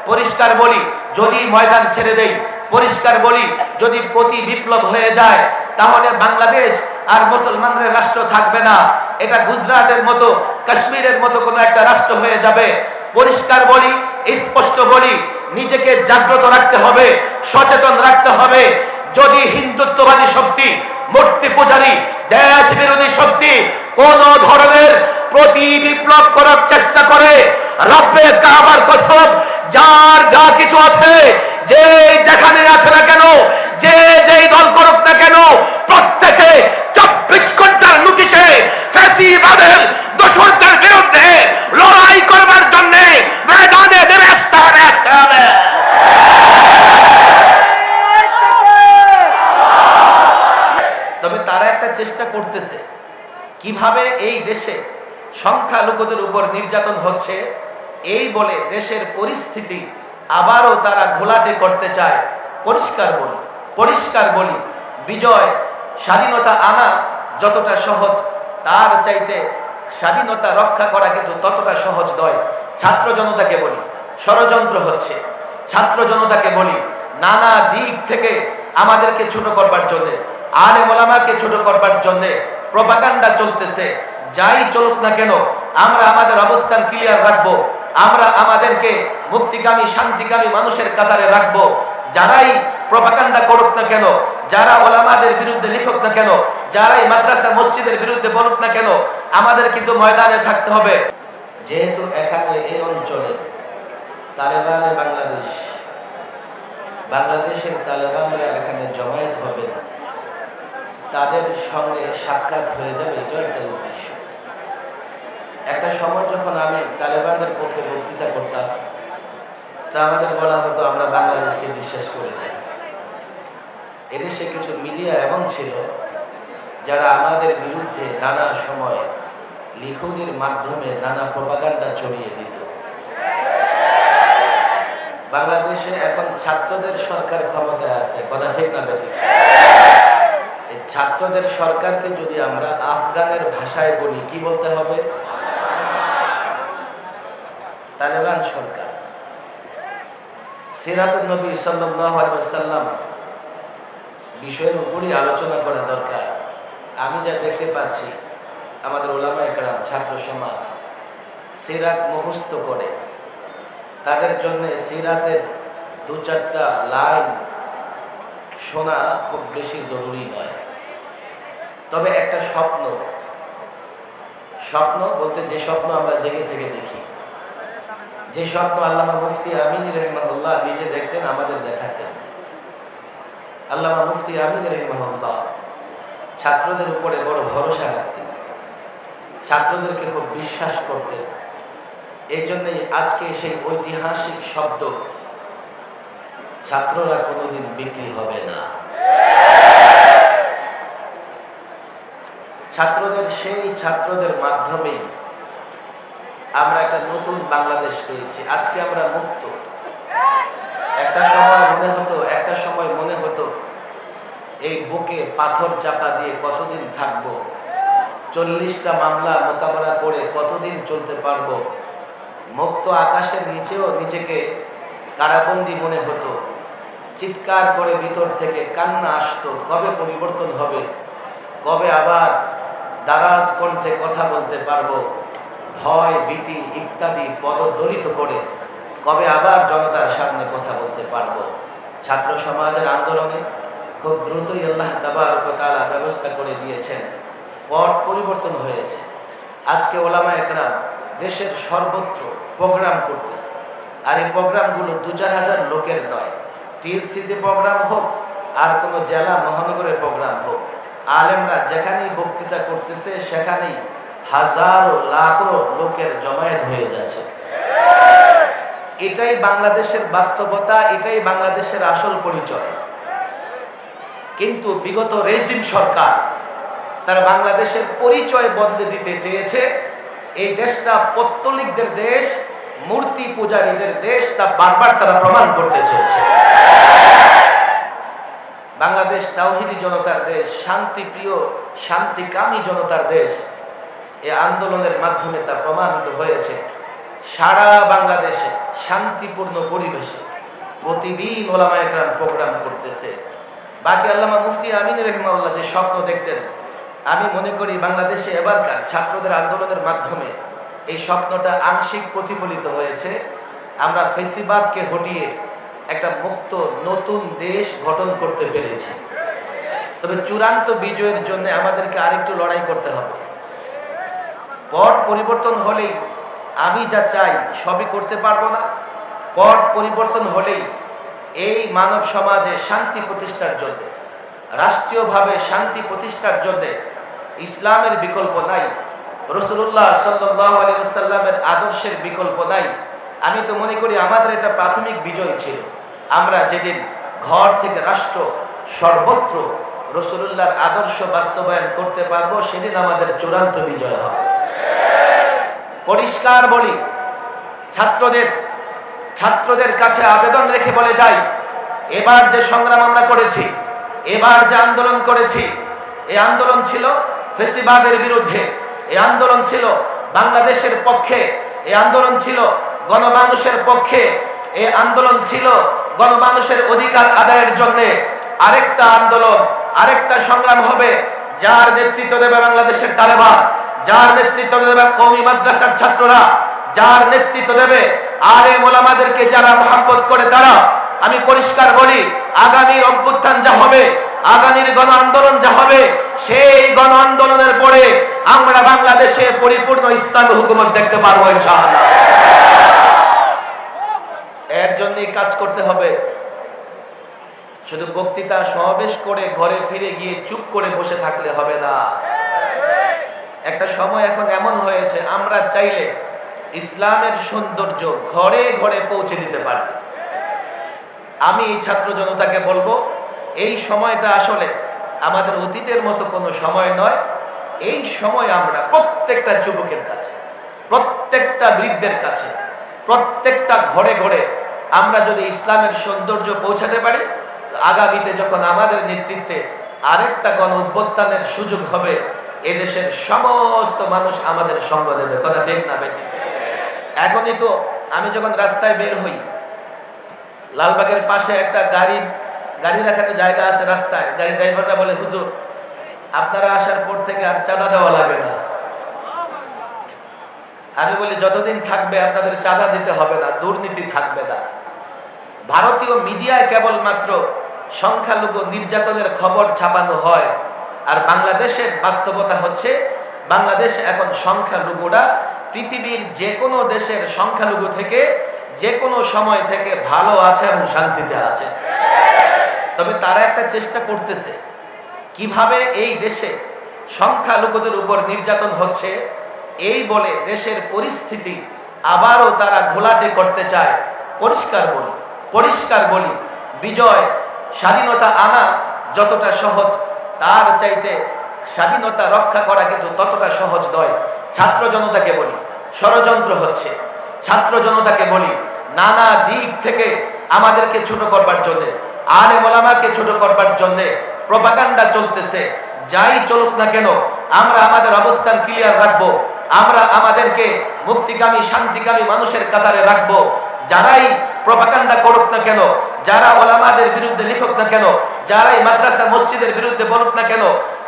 পরিষ্কার বলি, যদি ময়দান ছেড়ে দেই, পরিষ্কার বলি, যদি প্রতি বিপ্লব হয়ে যায়, তাহলে বাংলাদেশ আর মুসলমানদের রাষ্ট্র থাকবে না। এটা গুজরাটের মতো, কাশ্মীরের মতো কোনো একটা রাষ্ট্র হয়ে যাবে। পরিষ্কার বলি, স্পষ্ট বলি, নিজেকে জাগ্রত রাখতে হবে, সচেতন রাখতে হবে। যদি হিন্দুত্ববাদী শক্তি, মূর্তি পূজারী, দেশ বিরোধী শক্তি কোন ধরনের প্রতি বিপ্লব করার চেষ্টা করে, রব্বে কাবার কসম, যার যা কিছু আছে, যে যেখানে আছে না কেন, যে যেই দল করুক না কেন, প্রত্যেকে 24 ঘন্টার নোটিশে ফ্যাসিবাদের দোষরদের বিরুদ্ধে লড়াই করবার জন্য ময়দানে নেমে আসতে হবে। তবে তারা একটা চেষ্টা করতেছে, কিভাবে এই দেশে সংখ্যালঘুদের উপর নির্যাতন হচ্ছে এই বলে দেশের পরিস্থিতি আবারও তারা ঘোলাটে করতে চায়। পরিষ্কার বলি, বিজয়, স্বাধীনতা আনা যতটা সহজ, তার চাইতে স্বাধীনতা রক্ষা করা কিন্তু ততটা সহজ নয়। ছাত্র জনতাকে বলি, ষড়যন্ত্র হচ্ছে। ছাত্র জনতাকে বলি, নানা দিক থেকে আমাদেরকে ছোট করবার জন্য, আলেম ওলামাকে ছোট করবার জন্য প্রপাগান্ডা চলতেছে। যাই চলুক না কেন, আমরা আমাদের অবস্থান ক্লিয়ার রাখবো। আমরা আমাদেরকে মুক্তিকামী, শান্তিকামী মানুষের কাতারে রাখবো। যারাই প্রপাগান্ডা করুক না কেন, যারা ওলামাদের বিরুদ্ধে লিখুক না কেন, যারাই মাদ্রাসা মসজিদের বিরুদ্ধে বলুক না কেন, আমাদের কিন্তু ময়দানে থাকতে হবে। যেহেতু এখানে এই অঞ্চলে তালেবানে বাংলাদেশের তালেবানরা এখানে জমায়েত হবে, তাদের সঙ্গে সাক্ষাৎ হয়ে যাবে, এটা একটা উদ্দেশ্য। একটা সময় যখন আমি তালেবানদের পক্ষে বক্তৃতা করতাম, তা আমাদের বলা হতো আমরা বাংলাদেশকে বিশ্বাস করি না। এদেশে কিছু মিডিয়া এমন ছিল যারা আমাদের বিরুদ্ধে নানা সময় লিখুদের মাধ্যমে নানা প্রপাগান্ডা ছড়িয়ে দিত। বাংলাদেশে এখন ছাত্রদের সরকার ক্ষমতায় আছে, কথা ঠিক না বেঠিক? এই ছাত্রদের সরকারকে যদি আমরা আফগানের ভাষায় বলি, কি বলতে হবে? তালেবান সরকার। সিরাতুন নবী সাল্লাল্লাহু আলাইহি ওয়াসাল্লাম বিষয়ের উপরই আলোচনা করা দরকার। আমি যা দেখতে পাচ্ছি, আমাদের ওলামা একরাম, ছাত্র সমাজ সিরাত মুখস্থ করে, তাদের জন্য সিরাতের 2-4টা লাইন শোনা খুব বেশি জরুরি নয়। তবে একটা স্বপ্ন বলতে যে স্বপ্ন আমরা জেগে থেকে দেখি, যে স্বপ্ন আল্লামা মুফতি আমিন রাহিমাহুল্লাহ নিজে দেখতেন, আমাদের দেখাতেন। আল্লামা মুফতি আমিন রাহিমাহুল্লাহ ছাত্রদের উপরে বড় ভরসা রাখতেন, ছাত্রদেরকে খুব বিশ্বাস করতেন। এই জন্যই আজকে সেই ঐতিহাসিক শব্দ ছাত্ররা কোনোদিন বিক্রি হবে না। ছাত্রদের মাধ্যমেই আমরা একটা নতুন বাংলাদেশ পেয়েছি। আজকে আমরা মুক্ত। একটা সময় মনে হতো এই বুকে পাথর চাপা দিয়ে কতদিন থাকবো, 40টা মামলা মোকাবেলা করে কতদিন চলতে পারবো। মুক্ত আকাশের নিচেও নিজেকে কারাবন্দী মনে হতো। চিৎকার করে ভিতর থেকে কান্না আসতো, কবে পরিবর্তন হবে, কবে আবার দারাজ কণ্ঠে কথা বলতে পারবো। ভয়, ভীতি ইত্যাদি পদদলিত করে কবে আবার জনতার সামনে কথা বলতে পারবো। ছাত্র সমাজের আন্দোলনে খুব দ্রুতই আল্লাহ তাবারক ওয়া তাআলা ব্যবস্থা করে দিয়েছেন, পট পরিবর্তন হয়েছে। আজকে ওলামা একরাম দেশের সর্বত্র প্রোগ্রাম করতেছে। আর এই প্রোগ্রামগুলো 2-4 হাজার লোকের নয়। টিএসসিতে প্রোগ্রাম হোক আর কোনো জেলা মহানগরের প্রোগ্রাম হোক, আলেমরা যেখানেই বক্তৃতা করতেছে সেখানেই হাজারো লাখো লোকের জমায়েত হয়ে যাচ্ছে। এটাই বাংলাদেশের বাস্তবতা, এটাই বাংলাদেশের আসল পরিচয়। কিন্তু বিগত রেজিম সরকার তারা বাংলাদেশের পরিচয় বদলে দিতে চেয়েছে। এই দেশটা পৌত্তলিকদের দেশ, মূর্তি পূজারীদের দেশ, তা বারবার তারা প্রমাণ করতে চেয়েছে। বাংলাদেশ তাওহীদি জনতার দেশ, শান্তিপ্রিয়, শান্তিকামী জনতার দেশ। এই আন্দোলনের মাধ্যমে তা প্রমাণিত হয়েছে। সারা বাংলাদেশে শান্তিপূর্ণ পরিবেশে প্রতিদিন ওলামায়ে কেরাম প্রোগ্রাম করতেছে। বাকি আল্লামা মুফতি আমিন রাহিমাহুল্লাহ যে স্বপ্ন দেখতেন, আমি মনে করি বাংলাদেশে এবারকার ছাত্রদের আন্দোলনের মাধ্যমে এই স্বপ্নটা আংশিক প্রতিফলিত হয়েছে। আমরা ফেসিবাদকে হটিয়ে একটা মুক্ত নতুন দেশ গঠন করতে পেরেছি। তবে চূড়ান্ত বিজয়ের জন্য আমাদেরকে আরেকটু লড়াই করতে হবে। পট পরিবর্তন হলেই আমি যা চাই সবই করতে পারবো না। পট পরিবর্তন হলেই এই মানব সমাজে শান্তি প্রতিষ্ঠার জন্য, রাষ্ট্রীয়ভাবে শান্তি প্রতিষ্ঠার জন্য ইসলামের বিকল্প নাই, রাসূলুল্লাহ সাল্লাল্লাহু আলাইহি ওয়াসাল্লামের আদর্শের বিকল্প নাই। আমি তো মনে করি আমাদের এটা প্রাথমিক বিজয় ছিল। আমরা যেদিন ঘর থেকে রাষ্ট্র সর্বত্র রাসূলুল্লাহর আদর্শ বাস্তবায়ন করতে পারবো, সেদিন আমাদের চূড়ান্ত বিজয় হবে। পরিষ্কার বলি, ছাত্রদের কাছে আবেদন রেখে বলে যাই, এবার যে সংগ্রাম আমরা করেছি, এবার যে আন্দোলন করেছি, এই আন্দোলন ছিল ফেসিবাদের বিরুদ্ধে, এই আন্দোলন ছিল বাংলাদেশের পক্ষে, এই আন্দোলন ছিল গণমানুষের পক্ষে, এই আন্দোলন ছিল গণমানুষের অধিকার আদায়ের জন্য। আরেকটা আন্দোলন, আরেকটা সংগ্রাম হবে, যার নেতৃত্ব দেবে বাংলাদেশের তালেবান, যার নেতৃত্ব দেবে কওমি মাদ্রাসার ছাত্ররা, যার নেতৃত্ব দেবে আলেম ওলামাদেরকে যারা মহব্বত করে তারা। আমি পরিষ্কার বলি, আগামীর অভ্যুত্থান যা হবে, আগামীর গণ আন্দোলন যা হবে, সেই গণ আন্দোলনের পরে আমরা বাংলাদেশে পরিপূর্ণ ইসলামী হুকুমত দেখতে পারবো ইনশাআল্লাহ। এর জন্যই কাজ করতে হবে। শুধু বক্তৃতা সমাবেশ করে ঘরে ফিরে গিয়ে চুপ করে বসে থাকলে হবে না। একটা সময় এখন এমন হয়েছে, আমরা চাইলে ইসলামের সৌন্দর্য ঘরে ঘরে পৌঁছে দিতে পারি। আমি ছাত্র জনতাকে বলবো, এই সময়টা আসলে আমাদের অতীতের মতো কোনো সময় নয়। এই সময় আমরা প্রত্যেকটা যুবকের কাছে, প্রত্যেকটা বৃদ্ধের কাছে, প্রত্যেকটা ঘরে ঘরে আমরা যদি ইসলামের সৌন্দর্য পৌঁছাতে পারি, আগামীতে যখন আমাদের নেতৃত্বে আরেকটা গণ অভ্যুত্থানের সুযোগ হবে, এদেশের সমস্ত মানুষ আমাদের সঙ্গ দেবে। কথা ঠিক না বেঠিক? এখনই তো আমি যখন রাস্তায় বের হই, লালবাগের পাশে একটা গাড়ি রাখার জায়গা আছে রাস্তায়, গাড়ির ড্রাইভাররা বলে, হুজুর আপনারা আসার পর থেকে আর চাঁদা দেওয়া লাগে না। আমি বলি, যতদিন থাকবে আপনাদের চাঁদা দিতে হবে না, দুর্নীতি থাকবে না। ভারতীয় মিডিয়ায় কেবলমাত্র সংখ্যালঘু নির্যাতনের খবর ছাপানো হয়, আর বাংলাদেশের বাস্তবতা হচ্ছে, বাংলাদেশ এখন সংখ্যালঘুরা পৃথিবীর যে কোনো দেশের সংখ্যালঘু থেকে যে কোনো সময় থেকে ভালো আছে এবং শান্তিতে আছে। তবে তারা একটা চেষ্টা করতেছে, কিভাবে এই দেশে সংখ্যালঘুদের উপর নির্যাতন হচ্ছে এই বলে দেশের পরিস্থিতি আবারও তারা ঘোলাটে করতে চায়। পরিষ্কার বলি, বিজয়, স্বাধীনতা আনা যতটা সহজ, তার চাইতে স্বাধীনতা রক্ষা করা কিন্তু ততটা সহজ নয়। ছাত্র জনতাকে বলি, ষড়যন্ত্র হচ্ছে। ছাত্র জনতাকে বলি, নানা দিক থেকে আমাদেরকে ছোট করবার জন্য, আলেম ওলামাকে ছোট করবার জন্য প্রপাগান্ডা চলতেছে। যাই চলুক না কেন, আমরা আমাদের অবস্থান ক্লিয়ার রাখবো। আমরা আমাদেরকে মুক্তিকামী শান্তিকামী মানুষের কাতারে রাখবো। যারাই প্রপাগান্ডা করুক না কেন, যারা ওলামাদের বিরুদ্ধে লিখুক না কেন, যারাই মাদ্রাসা মসজিদের বিরুদ্ধে বলুক না কেন,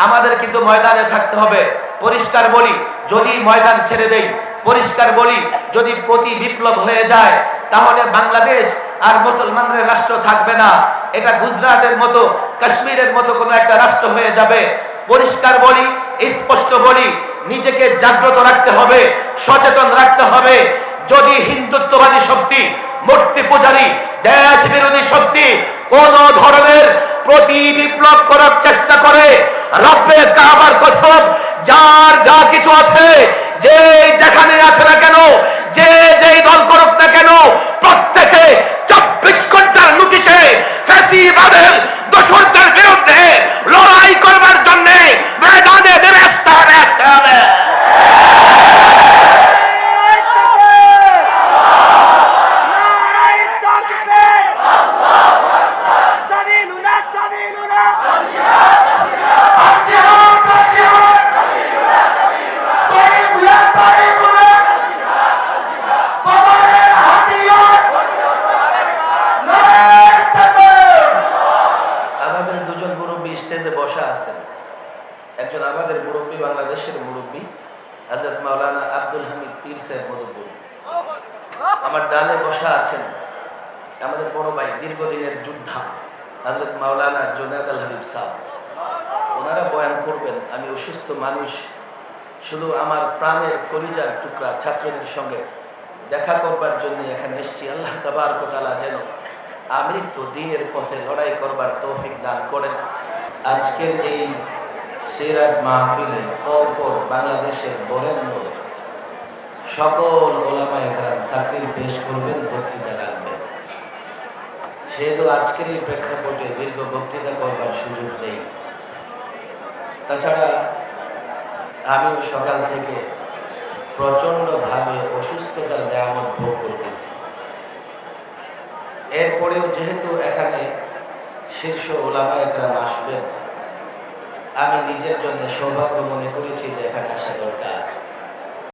আমাদের কিন্তু ময়দানে থাকতে হবে। পরিষ্কার বলি, যদি ময়দান ছেড়ে দেই, পরিষ্কার বলি, যদি প্রতি বিপ্লব হয়ে যায়, তাহলে বাংলাদেশ আর মুসলমানদের রাষ্ট্র থাকবে না। এটা গুজরাটের মতো, কাশ্মীরের মতো কোনো একটা রাষ্ট্র হয়ে যাবে। পরিষ্কার বলি, স্পষ্ট বলি, নিজেকে জাগ্রত রাখতে হবে, সচেতন রাখতে হবে। যদি হিন্দুত্ববাদী শক্তি, মূর্তি পূজারী, দেশ বিরোধী শক্তি কোন ধরনের প্রতি বিপ্লব করার চেষ্টা করে, রব্বে কাবার কসম, যার যা কিছু আছে, যে যেখানে আছে না কেন, যে যেই দল করুক না কেন, প্রত্যেকে 24 ঘন্টার নোটিশে ফ্যাসিবাদের দোসরদের বিরুদ্ধে লড়াই করবার জন্য ময়দানে নেমে আসতে হবে। বসা আছেন একজন আমাদের মুরব্বী, বাংলাদেশের মুরব্বী হযরত মাওলানা আব্দুল হামিদ পীর সাহেব মধুপুর। আমার ডানে বসা আছেন আমাদের বড় ভাই, দীর্ঘদিনের যোদ্ধা হযরত মাওলানা জুনায়েদ আল হাবিব সাহেব। ওনারা বয়ান করবেন। আমি অসুস্থ মানুষ, শুধু আমার প্রাণের কলিজার টুকরা ছাত্রদের সঙ্গে দেখা করবার জন্য এখানে এসেছি। আল্লাহ তাবারক ওয়া তাআলা যেন আমৃত্যু দ্বীনের পথে লড়াই করবার তৌফিক দান করেন। আজকের এই সিরাত মাহফিলে পরপর বাংলাদেশের বরেণ্য সকল ওলামায়ে কেরাম তাকরীর পেশ করবেন, বক্তৃতা রাখবেন। সেহেতু আজকের এই প্রেক্ষাপটে দীর্ঘ বক্তৃতা করবার সুযোগ নেই। তাছাড়া আমিও সকাল থেকে প্রচণ্ডভাবে অসুস্থতার নেয়ামত ভোগ করতেছি। এরপরেও যেহেতু এখানে শীর্ষ ওলামায়ে কেরাম আসবেন, আমি নিজের জন্য সৌভাগ্য মনে করেছি যে এখানে আসা দরকার।